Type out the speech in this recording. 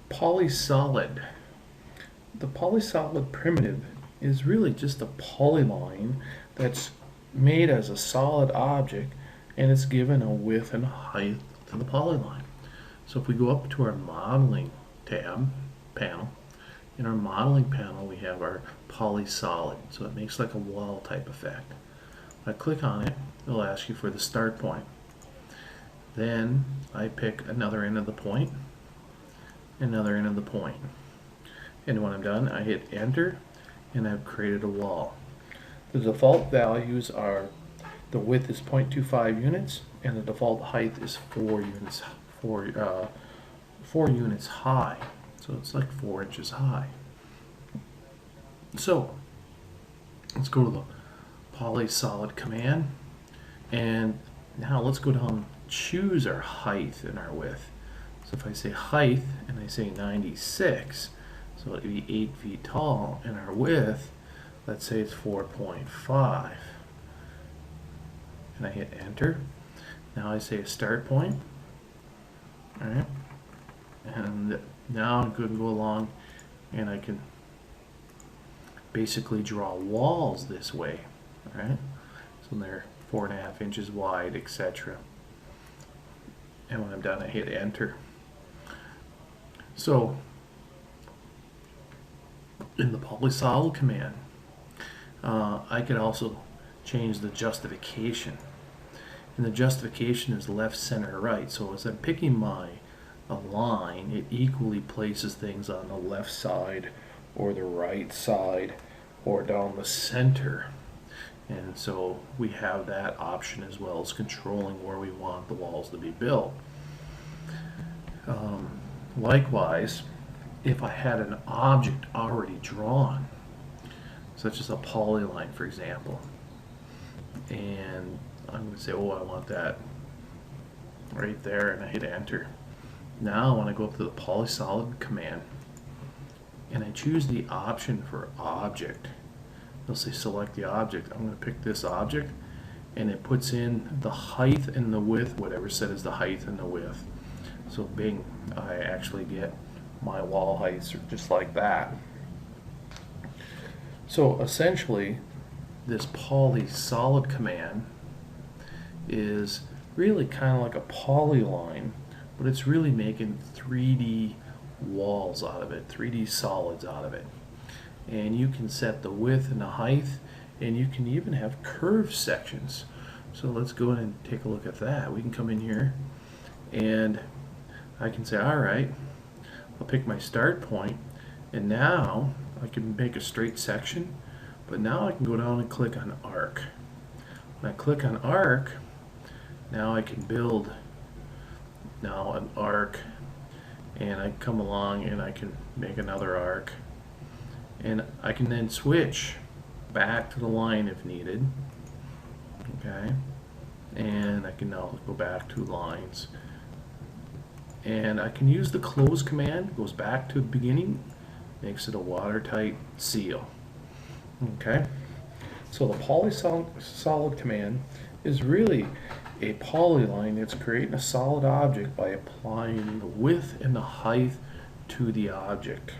Polysolid. The polysolid primitive is really just a polyline that's made as a solid object, and it's given a width and height to the polyline. So if we go up to our modeling panel, in our modeling panel we have our polysolid, so it makes like a wall type effect. When I click on it, it'll ask you for the start point. Then I pick another end of the point, another end of the point. And when I'm done, I hit enter, and I've created a wall. The default values are, the width is 0.25 units, and the default height is 4 units, 4 units high. So it's like 4 inches high. So let's go to the Polysolid command, and now let's go down and choose our height and our width. So if I say height and I say 96, so it'd be 8 feet tall, and our width, let's say it's 4.5, and I hit enter. Now I say a start point. All right, and now I'm going to go along and I can basically draw walls this way. All right, so they're 4.5 inches wide, etc. And when I'm done, I hit enter. So in the Polysolid command, I could also change the justification. And the justification is left, center, right. So as I'm picking my line, it equally places things on the left side or the right side or down the center. And so we have that option as well as controlling where we want the walls to be built. Likewise, if I had an object already drawn, such as a polyline, for example, and I'm going to say, oh, I want that right there, and I hit enter. Now when I go up to the Polysolid command and I choose the option for object, it'll say select the object. I'm going to pick this object, and it puts in the height and the width, whatever set is the height and the width. So bing, I actually get my wall heights just like that. So essentially, this Polysolid command is really kind of like a polyline, but it's really making 3D walls out of it, 3D solids out of it. And you can set the width and the height, and you can even have curved sections. So let's go in and take a look at that. We can come in here and I can say, all right, I'll pick my start point, and now I can make a straight section, but now I can go down and click on arc. When I click on arc, now I can build now an arc, and I come along and I can make another arc, and I can then switch back to the line if needed. Okay, and I can now go back 2 lines, and I can use the close command. Goes back to the beginning, makes it a watertight seal. Okay, so the Polysolid command is really a polyline that's creating a solid object by applying the width and the height to the object.